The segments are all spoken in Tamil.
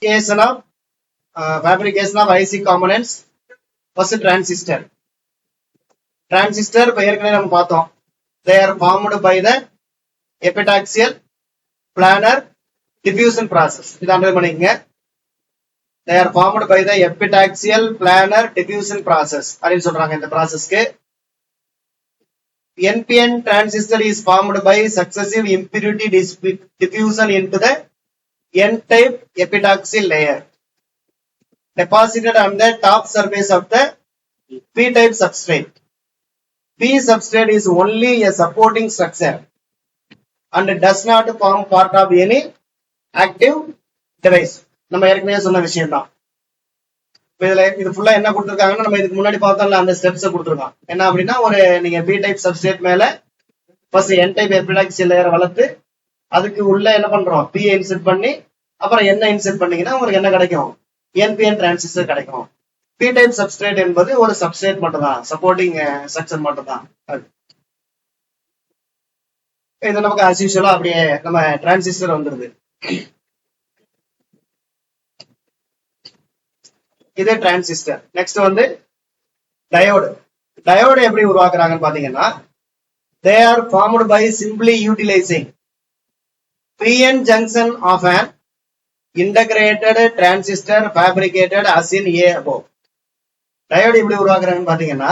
Fabrication of IC components. First transistor. Transistor இப்ப ஏற்கனவே நம்ம பார்த்தோம். They are formed by the epitaxial planar diffusion process. இது அண்டர்லைன் பண்ணிக்கங்க. They are formed by the epitaxial planar diffusion process. அப்படின்னு சொல்றாங்க இந்த ப்ராசஸ்க்கு. NPN transistor is formed by successive impurity diffusion into the N-type epitaxial layer deposited on the top surface of the P-type substrate. P substrate is only a supporting structure and does not form part of any active device. நம்ம ஏற்கனவே சொன்ன விஷயம் தான். இது ஃபுல்லா என்ன கொடுத்துருக்காங்கன்னா நம்ம இதுக்கு முன்னாடி பார்த்தோம்ல அந்த ஸ்டெப்ஸ் கொடுத்துருக்கோம். என்ன அப்படின்னா ஒரு நீங்க பி டைப் சப்ஸ்ட்ரேட் மேல ஃபர்ஸ்ட் என் டைப் எபிடாக்சியல் லேயர் வளர்த்து அதுக்கு உள்ள என்ன பண்றோம் பி இன்செர்ட் பண்ணி அப்புறம் என்ன இன்செர்ட் பண்ணீங்கன்னா உங்களுக்கு என்ன கிடைக்கும் என்பிஎன் டிரான்சிஸ்டர் கிடைக்கும். பி டைப் சப்ஸ்ட்ரேட் என்பது ஒரு சப்ஸ்ட்ரேட் மட்டும் தான், சப்போர்ட்டிங் ஸ்ட்ரக்சர் மட்டும் தான். இது நமக்கு அஸ் யூசுவலா அப்படியே நம்ம டிரான்சிஸ்டர் வந்துருது. இது டிரான்சிஸ்டர். நெக்ஸ்ட் வந்து டயோடு. டயோடு எப்படி உருவாக்குறாங்கன்னு பாத்தீங்கன்னா they are formed by simply utilizing PN junction of an integrated transistor fabricated as in A above. Diode எப்படி உருவாக்குறாங்கன்னு பாத்தீங்கன்னா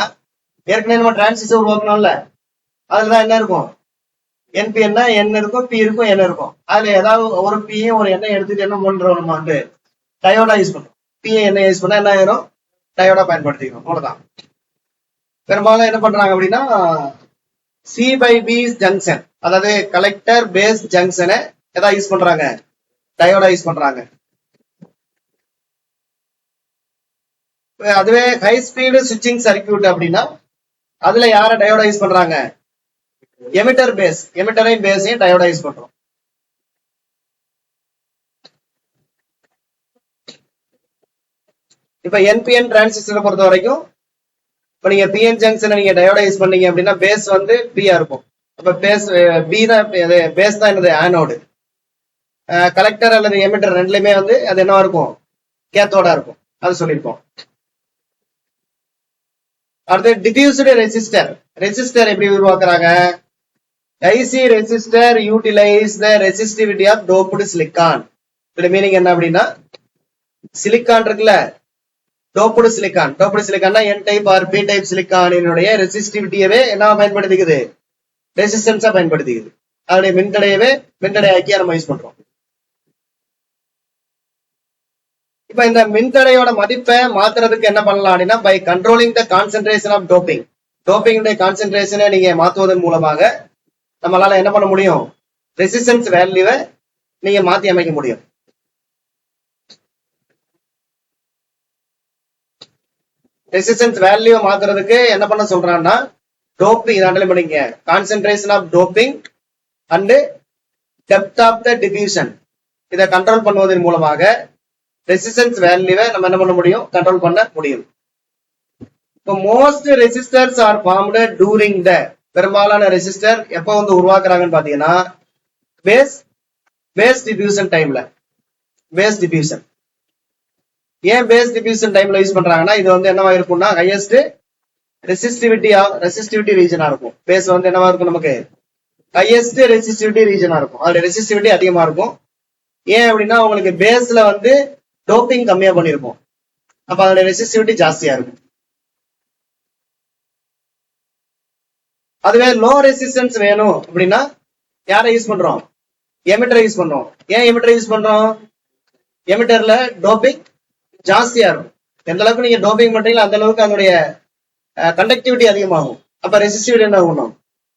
ஏற்கனவே நம்ம டிரான்சிஸ்டர் உருவாக்கணும்ல, அதுலதான் என்ன இருக்கும் என்பிஎன்னா என்ன இருக்கும், பி இருக்கும், என்ன இருக்கும். அதுல ஏதாவது ஒரு பியும் ஒரு எண்ணெய் எடுத்துட்டு என்ன பண்றோம் நம்ம வந்து டயோடா யூஸ் பண்றோம். பிஏ என்ன யூஸ் பண்ணா என்ன ஆயிரும் டயோடா பயன்படுத்திக்கணும். அவ்வளவுதான். பெரும்பாலும் என்ன பண்றாங்க அப்படின்னா சி பை பி ஜங்ஷன், அதாவது கலெக்டர் பேஸ் ஜங்ஷனை எதா யூஸ் பண்றாங்க டயோடா யூஸ் பண்றாங்க. அதுவே ஹை ஸ்பீடு சுவிட்சிங் சர்க்கியூட் அப்படின்னா அதுல யார டயோடா யூஸ் பண்றாங்க எமிட்டர் பேஸ், எமிட்டரையும் பேஸையும் டயோடா யூஸ் பண்றோம். இப்ப என்பிஎன் டிரான்சிஸ்டரை பொறுத்த வரைக்கும் இப்ப நீங்க பிஎன் ஜங்ஷனை நீங்க டயோடா யூஸ் பண்ணீங்க அப்படின்னா பேஸ் வந்து பியா இருக்கும். அப்ப பேஸ் பி தான், பேஸ் தான் என்னது ஆனோடு. கலெக்டர் அல்லது எமிட்டர் ரெண்டுலயுமே வந்து அது என்னவா இருக்கும் கேத்தோடா இருக்கும். அது சொல்லியிருப்போம். அடுத்து டிஃபியூஸ்டு ரெசிஸ்டர். ரெசிஸ்டர் எப்படி உருவாக்குறாங்க? IC resistor utilise the resistivity of doped silicon. இதோட மீனிங் என்ன அப்படின்னா சிலிக்கான் இருக்குல்ல, டோப்டு சிலிக்கான், டோப்டு சிலிக்கான்னா N type or P type சிலிக்கானினுடைய ரெசிஸ்டிவிட்டியவே என்ன பயன்படுத்திக்குது ரெசிஸ்டன்ஸா பயன்படுத்திக்குது. அதனுடைய மின்தடையவே மின்தடையாக்கியா நம்ம யூஸ் பண்றோம். இப்ப இந்த மின்தடையோட மதிப்பை மாத்துறதுக்கு என்ன பண்ணலாம் அப்படின்னா by controlling the concentration of doping. Doping கான்சென்ட்ரேஷனை நீங்க மாத்துவதன் மூலமாக நம்மளால என்ன பண்ண முடியும் ரெசிஸ்டன்ஸ் வேல்யூவை நீங்க மாத்தி அமைக்க முடியும். ரெசிஸ்டன்ஸ் வேல்யூ மாத்துறதுக்கு என்ன பண்ண சொல்றான்னா டோப்பிங் அண்டர்லைன் பண்ணிங்க, concentration of doping and depth of the diffusion. இதை கண்ட்ரோல் பண்ணுவதன் மூலமாக ரெசிஸ்டன்ஸ் வேல்யூவை நம்ம என்ன பண்ண முடியும் கண்ட்ரோல் பண்ண முடியும். இப்போ most resistors are formed during the, பெரும்பாலான ரெசிஸ்டர் எப்போ வந்து உருவாக்குறாங்கன்னு பாத்தீங்கன்னா பேஸ் டிஃபியூஷன் டைம்ல. பேஸ் டிஃபியூஷன் ஏன் பேஸ் டிஃபியூஷன் டைம்ல யூஸ் பண்றாங்கன்னா இது வந்து என்னவா இருக்கும்னா ஹையஸ்ட் ரெசிஸ்டிவிட்டி ரீஜனா இருக்கும். பேஸ் வந்து என்னவா இருக்கும் நமக்கு ஹையஸ்ட் ரெசிஸ்டிவிட்டி ரீஜனா இருக்கும். அதோட ரெசிஸ்டிவிட்டி அதிகமா இருக்கும். ஏன் அப்படின்னா உங்களுக்கு பேஸ்ல வந்து டோப்பிங் கம்மியா பண்ணிருப்போம், அப்ப அதோட ரெசிஸ்டிவிட்டி ஜாஸ்தியா இருக்கும். அதுவே லோ ரெசிஸ்டன்ஸ் வேணும் அப்படின்னா யாரை யூஸ் பண்றோம் எமிட்டரை யூஸ் பண்றோம். ஏன் எமிட்டரை யூஸ் பண்றோம் எமிட்டர்ல டோப்பிங் ஜாஸ்தியா இருக்கும். எந்த அளவுக்கு நீங்க டோப்பிங் பண்றீங்களோ அந்த அளவுக்கு அதனுடைய கண்டக்டிவிட்டி அதிகமாகும். அப்ப ரெசிஸ்டிவிட்டி என்ன ஆகணும்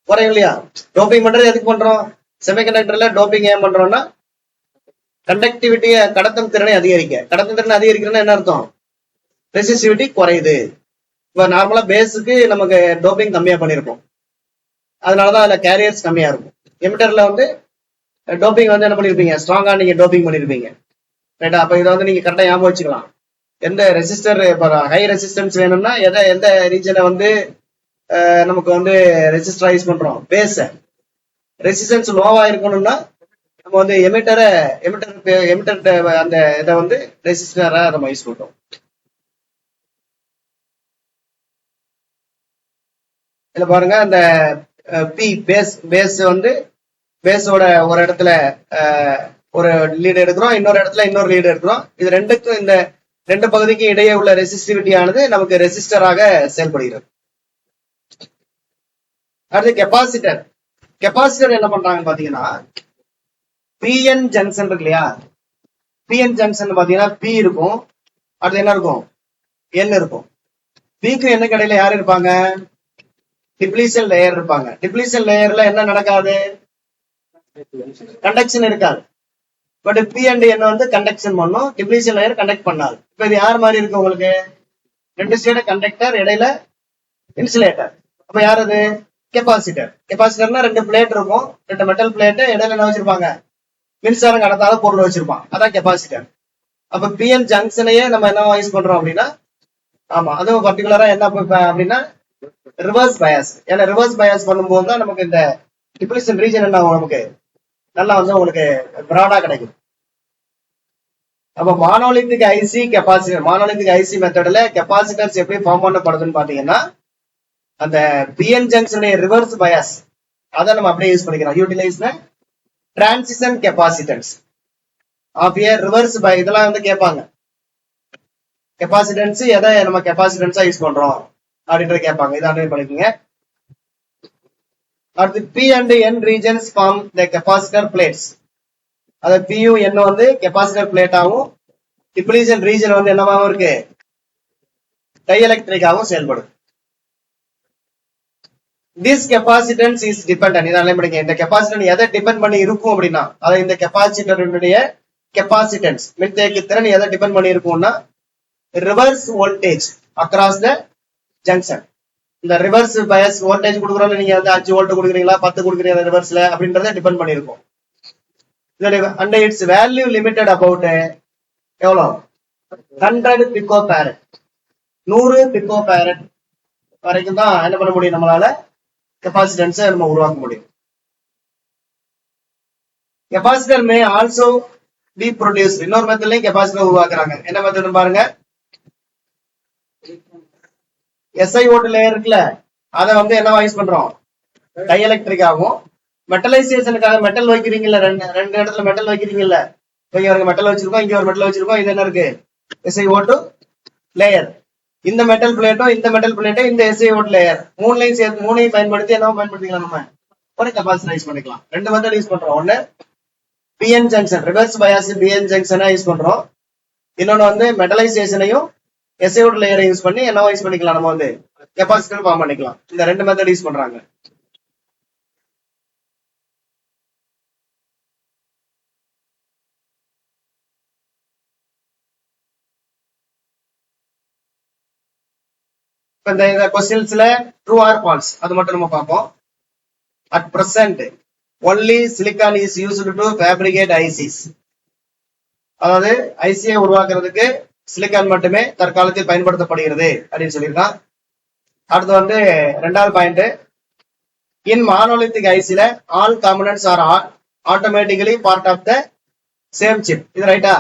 குறையும் இல்லையா? டோப்பிங் பண்றது எதுக்கு பண்றோம்? செமிகண்டக்டர்ல டோப்பிங் ஏன் பண்றோம்னா கண்டக்டிவிட்டிய கடத்தும் திறனை அதிகரிக்க. கடத்தும் திறனை அதிகரிக்கிறதுனா என்ன அர்த்தம்? ரெசிஸ்டிவிட்டி குறையுது. இப்ப நார்மலா பேஸுக்கு நமக்கு டோப்பிங் கம்மியா பண்ணிருப்போம், அதனாலதான் அதுல கேரியர்ஸ் கம்மியா இருக்கும். எமிட்டர்ல வந்து டோப்பிங் வந்து என்ன பண்ணிருப்பீங்க ஸ்ட்ராங்கா நீங்க டோப்பிங் பண்ணிருப்பீங்க. ரைட்டா? அப்ப இதை வந்து நீங்க கரெக்டா ஞாபகம் வச்சுக்கலாம். எந்த ரெசிஸ்டர் ஹை ரெசிஸ்டன்ஸ் வேணும்னா எந்த ரீஜனை வந்து நமக்கு வந்து ரெசிஸ்டரா யூஸ் பண்றோம் பேஸ். ரெசிஸ்டன்ஸ் லோவா இருக்கணும்னா நம்ம வந்து எமிட்டர் அந்த இதை வந்து ரெசிஸ்டரா நம்ம யூஸ் பண்றோம். இதுல பாருங்க அந்த பி பேஸ் வந்து பேஸோட ஒரு இடத்துல ஒரு லீடு எடுக்கிறோம், இன்னொரு இடத்துல இன்னொரு லீடு எடுக்கிறோம். இது ரெண்டுக்கும் இந்த ரெண்டு பகுதிக்கு இடையே உள்ள ரெசிஸ்டிவிட்டி ஆனது நமக்கு ரெசிஸ்டராக செயல்படுகிறது. அடுத்து கெப்பாசிட்டர். கெப்பாசிட்டர் என்ன பண்றாங்கன்னு பாத்தீங்கன்னா பிஎன் ஜங்ஷன் இருக்கு இல்லையா, பிஎன் ஜங்ஷன் பாத்தீங்கன்னா பி இருக்கும், அடுத்து என்ன இருக்கும், என் இருக்கும். பிக்கு என்ன கடையில யார் இருப்பாங்க, டிப்ளீஷன் லேயர் இருப்பாங்க. டிப்ளீஷன் லேயர்ல என்ன நடக்காது, கண்டக்ஷன் இருக்காது. பட் பி அண்ட் என் வந்து கண்டக்ஷன் பண்ணும், டிப்ளீஷன் லேயர் கண்டக்ட் பண்ணாது. இப்ப இது யார் மாதிரி இருக்கு உங்களுக்கு, ரெண்டு சைடு கண்டக்டர், இடையில இன்சுலேட்டர். அப்ப யார் அது, கெப்பாசிட்டர். கெப்பாசிட்டர்னா ரெண்டு பிளேட் இருக்கும், ரெண்டு மெட்டல் பிளேட், இடையில என்ன வச்சிருப்பாங்க, மின்சாரம் கடத்தாத பொருள் வச்சிருப்பான், அதான் கெப்பாசிட்டர். அப்ப பிஎன் ஜங்ஷனையே நம்ம என்ன யூஸ் பண்றோம் அப்படின்னா, ஆமா அதுவும் பர்டிகுலரா என்ன அப்படின்னா ரிவர்ஸ் பயாஸ். ஏன்னா ரிவர்ஸ் பயாஸ் பண்ணும்போது தான் நமக்கு இந்த டிப்ளீஷன் ரீஜன் என்ன நமக்கு நல்லா வந்து உங்களுக்கு பிராடா கிடைக்கும். அப்ப மானோலித்திக் ஐசி கெப்பாசிட்டர், மானோலித்திக் ஐசி மெத்தட்ல கெப்பாசிட்டர்ஸ் எப்படி ஃபார்ம் பண்ணப்படுதுன்னு பாத்தீங்கன்னா அந்த பிஎன் ஜங்ஷனுடைய ரிவர்ஸ் பயாஸ் அதை நம்ம அப்படியே யூஸ் பண்ணிக்கிறோம். Utilize transition capacitance of a reverse bias, இதெல்லாம் வந்து கேட்பாங்க. கெப்பாசிட்டன்ஸ் எதை நம்ம கெப்பாசிட்டன்ஸா யூஸ் பண்றோம் அப்படின்றத கேட்பாங்க, இதை அண்டர்ஸ்டாண்ட் பண்ணிக்கோங்க. அடுத்து P and N regions form the capacitor plates. அது பியூ என் வந்து கெப்பாசிட்டர் பிளேட்டாகவும், டிப்ளீஷன் ரீஜன் வந்து என்னவாகவும் இருக்கு, டைஎலக்ட்ரிக்காகவும் செயல்படும். This capacitance is dependent. இதான் படிங்க, இந்த கெப்பாசிட்டன்ஸ் எதை டிபெண்ட் பண்ணி இருக்கும் அப்படின்னா, அதாவது இந்த கெப்பாசிட்டருடைய கெப்பாசிட்டன்ஸ் மின்தேக்கு திறன் எதை டிபெண்ட் பண்ணி இருக்கும்னா reverse voltage across the junction. இந்த ரிவர்ஸ் பயஸ் வோல்டேஜ் கொடுக்குறோம், நீங்க வந்து 5 வோல்ட் கொடுக்குறீங்களா 10 கொடுக்குறீங்க ரிவர்ஸ்ல அப்படின்றத டிபெண்ட் பண்ணிருக்கும். And its value limited about எவ்வளோ 100 பிகோ பேரட், 100 பிகோ பேரட் வரைக்கும் தான் என்ன பண்ண முடியும், நம்மளால கெப்பாசிட்டன்ஸை நம்ம உருவாக்க முடியும். Capacitor may also be produce. இன்னொரு மெத்தட்லயும் கெப்பாசிட்டர் உருவாக்குறாங்க. என்ன மெத்தட் பாருங்க, SiO2 லேயர் இருக்குல்ல, அதை வந்து என்ன யூஸ் பண்றோம், டைஎலக்ட்ரிக் ஆகும். மெட்டலைசேஷனுக்காக மெட்டல் வைக்கிறீங்கல்ல, ரெண்டு இடத்துல மெட்டல் வைக்கிறீங்கல்ல, இங்க ஒரு மெட்டல் வச்சிருக்கோம், இங்க ஒரு மெட்டல் வச்சிருக்கோம், இது என்ன இருக்கு SiO2 லேயர். இந்த மெட்டல் பிளேட்டும் இந்த மெட்டல் பிளேட்டும் இந்த SiO2 லேயர் மூணையும் சேர்த்து மூணையும் பயன்படுத்தி என்ன பயன்படுத்திக்கலாம், நம்ம ஒரு கெப்பாசிட்டர் யூஸ் பண்ணிக்கலாம். ரெண்டு மெத்தட் யூஸ் பண்றோம். ஒன்னு PN junction reverse bias PN ஜங்ஷனா யூஸ் பண்றோம், இன்னொன்னு வந்து மெட்டலைசேஷனையும் SiO2 லேயரை யூஸ் பண்ணி என்ன யூஸ் பண்ணிக்கலாம், நம்ம வந்து கெப்பாசிட்டர் ஃபார்ம் பண்ணிக்கலாம். இந்த ரெண்டு மெத்தட் யூஸ் பண்றாங்க. இந்த क्वेश्चंसல ட்ரூ ஆர் ஃபால்ஸ் அது மட்டும் நம்ம பார்ப்போம். At present only silicon is used to fabricate ICs. அதாவது ஐசியை உருவாக்குறதுக்கு சிலிக்கான் மட்டுமே தற்காலத்தில் பயன்படுத்தப்படுகிறது அப்படின்னு சொல்லியிருக்கான். அடுத்து வந்து ரெண்டாவது பாயிண்ட், இன் மானோலித்திக் ஐசில all components are automatically part of the same chip. இது ரைட்டா?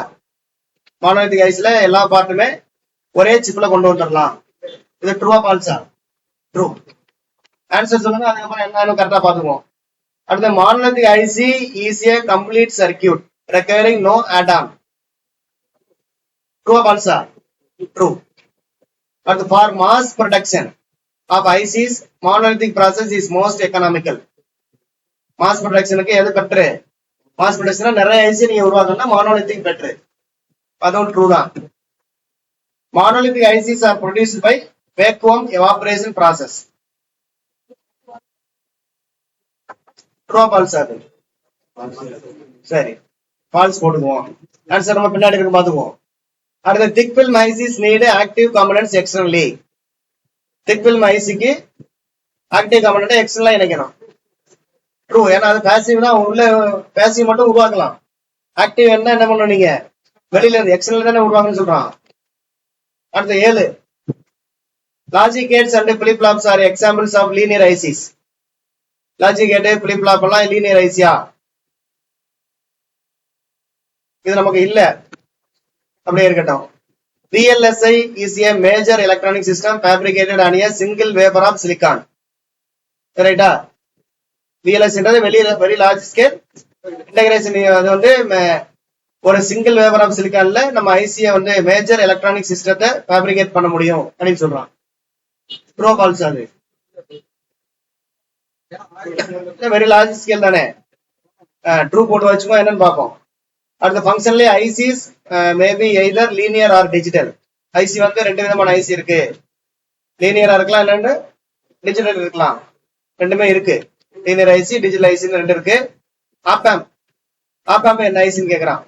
மானோலித்திக் ஐசில எல்லா பார்ட்டுமே ஒரே சிப்ல கொண்டு வந்துடலாம். இது ட்ரூவா ஃபால்ஸா? ட்ரூ. ஆன்சர் சொல்லுங்க, அதுக்கப்புறம் என்னன்னு கரெக்டா பாத்துக்குவோம். அடுத்து monolithic IC is a complete circuit requiring no add on. ட்ரூவா ஃபால்ஸா? ட்ரூ. அடுத்து for mass production of ICs monolithic process is most economical. Mass ப்ரொடக்ஷனுக்கு எது பெட்ரு? மாஸ் ப்ரொடக்ஷனா நிறைய ஐசி நீங்க உருவாக்கணும்னா மானோலித்திக் பெட்ரு. அதுவும் ட்ரூ தான். Monolithic ICs are produced by vacuum evaporation process. True or false? சரி, ஃபால்ஸ் போட்டுக்குவோம். ஆன்சர் நம்ம பின்னாடி இருக்கு பாத்துக்குவோம். அடுத்து thick film ICs need active components externally. thick film ICக்கு ஆக்டிவ் காம்பனன்ட் எக்ஸ்டர்னலா இணைக்கணும். ட்ரூ. ஏன்னா அது பாசிவ் தான், உள்ள பாசிவ் மட்டும் உருவாக்கலாம். ஆக்டிவ் என்ன பண்ணணும், நீங்க வெளியில இருந்து எக்ஸ்டர்னல் தானே உருவாக்கணும்னு சொல்றான். அடுத்து 7, logic gates and flip flops are examples of linear ICs. Logic gate flip flop எல்லாம் லீனியர் ஐசியா? இது நமக்கு இல்ல, அப்படியே இருக்கட்டும். VLSI is a major electronic system fabricated on a single wafer of silicon. ரைட்டா? VLSI very large scale integration. அது வந்து ஒரு சிங்கிள் வேவர் ஆஃப் சிலிக்கான்ல நம்ம ஐசியை வந்து மேஜர் எலக்ட்ரானிக் சிஸ்டத்தை ஃபேப்ரிகேட் பண்ண முடியும் அப்படின்னு சொல்றான். True false? அது வெரி லார்ஜ் ஸ்கேல் தானே. ட்ரூ போட்டு வச்சுக்கோ, என்னன்னு பார்ப்போம். அடுத்த ஃபங்க்ஷன்லயே ICs maybe either linear or digital. IC வந்து ரெண்டு விதமான ஐசி இருக்கு. லீனியரா இருக்கலாம், இல்லைன்னு டிஜிட்டல் இருக்கலாம். ரெண்டுமே இருக்கு. லீனியர் ஐசி, டிஜிட்டல் ஐசின்னு ரெண்டு இருக்கு. ஆப்பாம் ஆப்பாம் என்ன ஐசின்னு கேக்குறான்.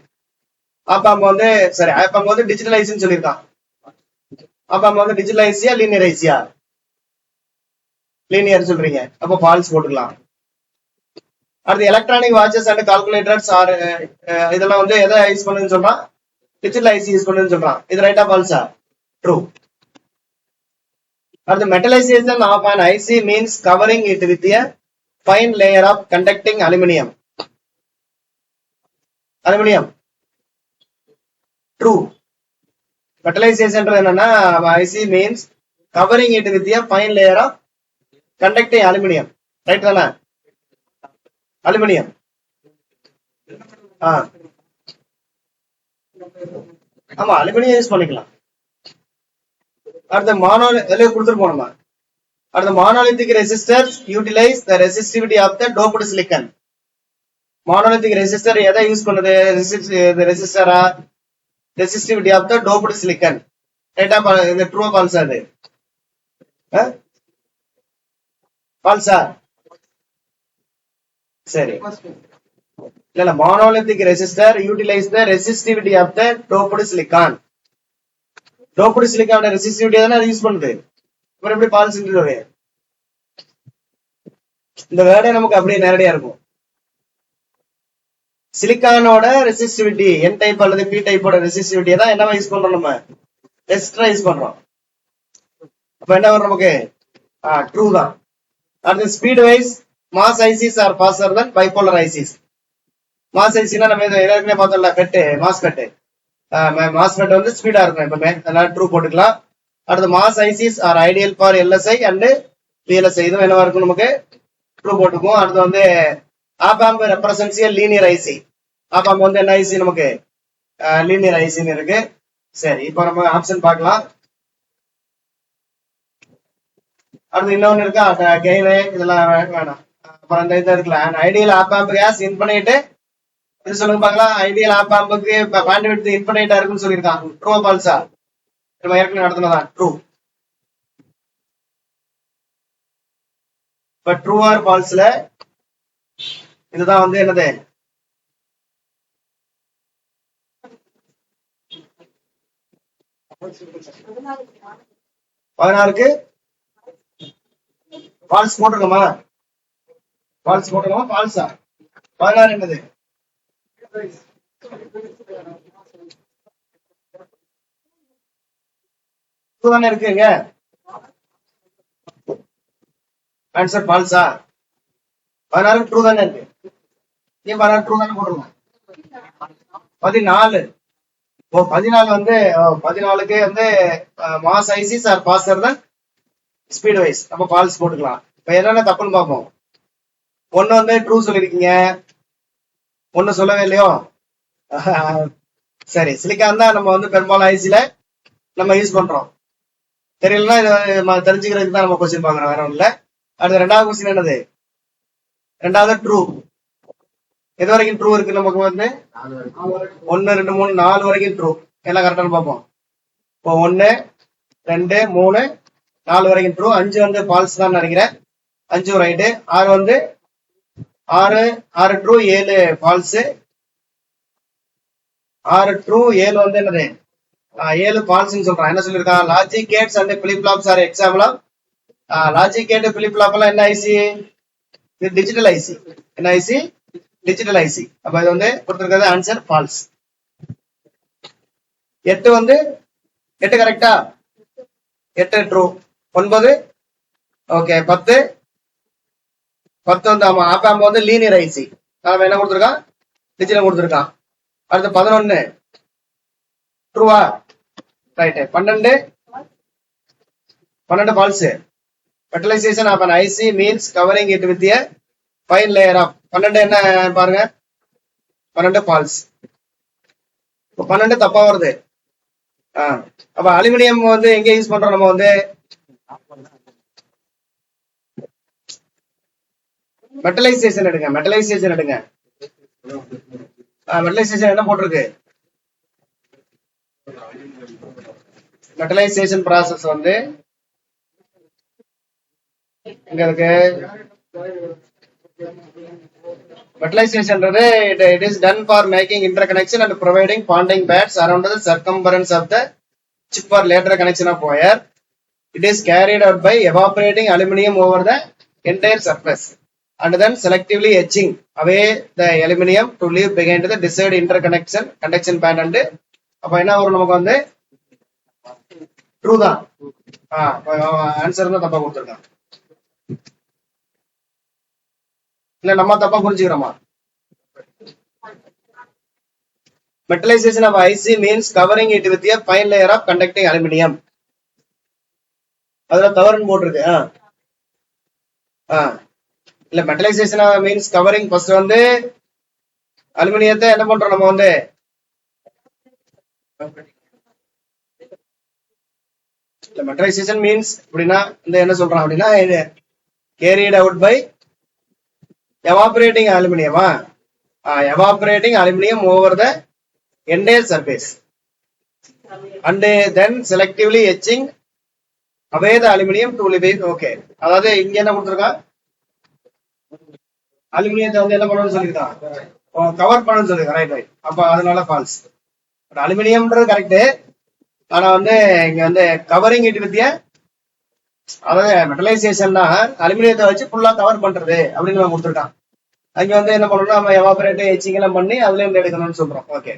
ஆப்பாம் வந்து சரி, ஆப்பாம் வந்து டிஜிட்டல் ஐசின்னு சொல்லியிருக்கான். ஆப்பாம் வந்து டிஜிட்டல் ஐசியா லீனியர் ஐசியா? லீனியர் சொல்றீங்க, அப்போ ஃபால்ஸ் போட்டுக்கலாம். அடுத்து electronic watches and calculators are இதெல்லாம் வந்து எதை யூஸ் பண்ணுன்னு சொல்றான்? டிஜிட்டல் ஐசி யூஸ் பண்ணுன்னு சொல்றான். இது ரைட்டா ஃபால்ஸா? ட்ரூ. அடுத்து மெட்டலைசேஷன் of an IC means covering it with a fine layer of conducting aluminum. True. Metallization என்னன்னா IC means covering it with a fine layer of conducting aluminum. Right தானே? அலுமினியம். ஆமா, அலுமினியம் யூஸ் பண்ணிக்கலாம். அடுத்த கொடுத்துருப்போம் நம்ம. அடுத்த monolithic resistors utilise the resistivity of the doped silicon. Monolithic resistor எதை யூஸ் பண்ணுது? ரெசிஸ்டரா resistivity of the doped silicon. ரைட்டா? இந்த ட்ரூ ஃபால்ஸா? அது ஃபால்ஸா? சரி, இல்ல monolithic resistor utilise the resistivity of the doped silicon. Doped சிலிக்கான ரெசிஸ்டிவிட்டி தானே அது யூஸ் பண்ணுது. அப்புறம் எப்படி ஃபால்ஸ்? இந்த வேர்டே நமக்கு அப்படியே நேரடியா இருக்கும். சிலிக்கானோட ரெசிஸ்டிவிட்டி என் டைப் அல்லது பி டைப்போட ரெசிஸ்டிவிட்டியை தான் என்னவா யூஸ் பண்றோம்? நம்ம ரெசிஸ்டரா யூஸ் பண்றோம். அப்ப என்ன வரும் நமக்கு? ட்ரூ தான். அடுத்து speed wise MOS ICs are faster than bipolar ICs. MOS ஐசினா நம்ம ஏற்கனவே பார்த்தோம்ல, பெட்டு மாஸ்பெட். மாஸ்பெட் வந்து ஸ்பீடா இருக்கும் எப்பவுமே, அதனால ட்ரூ போட்டுக்கலாம். அடுத்து MOS ICs are ideal for LSI and VLSI. இதுவும் என்னவா இருக்கும்? நமக்கு ட்ரூ போட்டுக்கும். அடுத்து வந்து op amp represents linear IC. Op amp வந்து என்ன ஐசி? நமக்கு லீனியர் ஐசின்னு இருக்கு. சரி, இப்போ நம்ம ஆப்ஷன் பார்க்கலாம். அடுத்து இன்னொன்னு இருக்கா, கெயின், இதெல்லாம் வேணாம். அப்புறம் இந்த இது இருக்குல்ல, ஐடியல் ஆப்பாம்ப் கேஸ் இன்ஃபினிட். இது சொல்லுங்க பார்க்கலாம். ஐடியல் ஆப்பாம்புக்கு பேண்ட்விட்த் இன்ஃபினிட்டா இருக்குன்னு சொல்லியிருக்கான். ட்ரூ ஃபால்ஸா? நம்ம ஏற்கனவே நடத்தினதான். ட்ரூ. இப்ப ட்ரூ ஆர் ஃபால்ஸ்ல இதுதான் வந்து என்னது? பதினாறுக்கு ஃபால்ஸ் போட்டுருக்கோமா? ஃபால்ஸ் போட்டுருக்கோமா? ஃபால்ஸா? 16 என்னது? தானே இருக்குங்க. ஆன்சர் ஃபால்ஸா? 16 ட்ரூ தானே இருக்கு. நீ 16 ட்ரூ தானே போட்டுருக்கோம். 14. ஓ 14 வந்து 14க்கு வந்து மாஸ் ஐசிஸ் ஆர் ஃபாஸ்டர் தான் ஸ்பீட் வைஸ். நம்ம ஃபால்ஸ் போட்டுக்கலாம். இப்ப என்னென்ன தப்புன்னு பார்ப்போம். ஒன்னு வந்து ட்ரூ சொல்லிருக்கீங்க, ஒன்னு சொல்லவே இல்லையோ? சரி, சிலிக்கான் தான் நம்ம வந்து பெரும்பாலும் ஐசில நம்ம யூஸ் பண்றோம். தெரியலன்னா இதை தெரிஞ்சுக்கிறதுக்கு தான் நம்ம கொஸ்டின் பாக்குறோம், வேற ஒண்ணு இல்ல. அடுத்த ரெண்டாவது கொஸ்டின் என்னது? ரெண்டாவது ட்ரூ. எது வரைக்கும் ட்ரூ இருக்கு? நமக்கு வந்து 1 2 3 4 வரைக்கும் ட்ரூ. எல்லாம் கரெக்டானு பார்ப்போம். இப்போ 1 2 3 4 வரைக்கும் ட்ரூ. 5 வந்து ஃபால்ஸ் தான் நினைக்கிறேன். 5 ரைட்டு. 6 வந்து 6 ட்ரூ 7 ஃபால்ஸ். 6 ட்ரூ 7 வந்து என்னது? 7 ஃபால்ஸ்னு சொல்றான். என்ன சொல்லிருக்கான்? Logic gates and flip flops are example of. Logic gate flip flop எல்லாம் என்ன ஐசி? இது டிஜிட்டல் ஐசி. என்ன ஐசி? Digital IC. அப்ப இது வந்து கொடுத்திருக்கிறது ஆன்சர் ஃபால்ஸ். 8 வந்து 8 கரெக்டா? 8 ட்ரூ. 9 ஓகே. 10 வந்து ஆமா ஆப்பாம் வந்து லீனியர் ஐசி. அவன் என்ன கொடுத்துருக்கான்? டிஜிட்டல் கொடுத்துருக்கான். அடுத்து 11 ட்ரூவா right 12 false metallization of an IC means covering it with a fine layer of 12 என்ன பாருங்க 12 ஃபால்ஸ் 12 தப்பா வருது அப்ப அலுமினியம் வந்து எங்க யூஸ் பண்றோம் நம்ம வந்து மெட்டலைசேஷன் எடுங்க மெட்டலைசேஷன் என்ன போட்டிருக்கு மெட்டலைசேஷன் ப்ராசஸ் வந்து இங்க இருக்கு மெட்டலைசேஷன்ன்றது it is done for making interconnection and providing bonding pads around the circumference of the chip for lateral connection of wire. It is carried out by evaporating aluminum over the entire surface and then selectively etching away the aluminum to leave behind the desired interconnection conduction band and அப்ப என்ன வரும் நமக்கு வந்து ட்ரூ தான் ஆன்சர் தான் தப்பா கொடுத்துருக்கான் இல்ல நம்ம தப்பா புரிஞ்சுக்கிறோமா மெட்டலைசேஷன் of IC means covering it with a fine layer of conducting aluminum அதுல தவறுன்னு போட்டிருக்கு இல்ல மெட்டலைசேஷன் மீன்ஸ் கவரிங் ஃபர்ஸ்ட் வந்து அலுமினியத்தை என்ன பண்றோம் நம்ம வந்து மெட்டலைசேஷன் மீன்ஸ் அப்படின்னா இந்த என்ன சொல்றோம் அப்படின்னா carried out by evaporating aluminum evaporating aluminum over the entire surface and then selectively etching away the aluminum to leave okay அதாவது இங்க என்ன கொடுத்திருக்கா அலுமினியத்தை வந்து என்ன பண்ணணும்னு சொல்லிருக்கான் கவர் பண்ணணும்னு சொல்லிருக்கான் ரைட் அப்ப அதனால ஃபால்ஸ் அலுமினியம்ன்றது கரெக்ட் ஆனா வந்து இங்க வந்து கவரிங் இட் வித் அதாவது மெட்டலைசேஷன்னா அலுமினியத்தை வச்சு ஃபுல்லா கவர் பண்றது அப்படின்னு கொடுத்துருக்கான் அங்க வந்து என்ன பண்ணணும் நம்ம எவாபரேட் எச்சிங் எல்லாம் பண்ணி அதுல இருந்து எடுக்கணும்னு சொல்றோம் ஓகே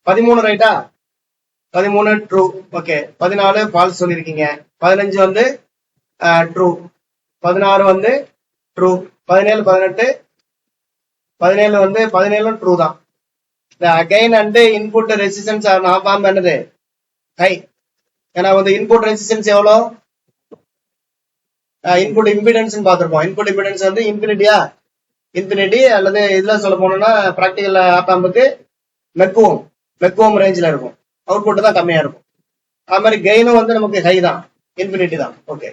13 ரைட்டா 13 ட்ரூ ஓகே 14 ஃபால்ஸ் சொல்லிருக்கீங்க 15 வந்து ட்ரூ 16 வந்து ட்ரூ 17 வந்து 17 ட்ரூ தான் அகைன் அண்ட் இன்புட் ரெசிஸ்டன்ஸ் நான் என்னது ஹை ஏன்னா வந்து இன்புட் ரெசிஸ்டன்ஸ் எவ்வளோ இன்புட் இம்பிடன்ஸ் பாத்துருப்போம் இன்புட் இம்பிடன்ஸ் வந்து இன்ஃபினிட்டி அல்லது இதுல சொல்ல போனோம்னா பிராக்டிகல் ஆப்பாம்புக்கு மெக்குவோம் ரேஞ்சில் இருக்கும் அவுட்புட் தான் கம்மியா இருக்கும் அது மாதிரி கெயினும் வந்து நமக்கு ஹை தான் இன்ஃபினிட்டி தான் ஓகே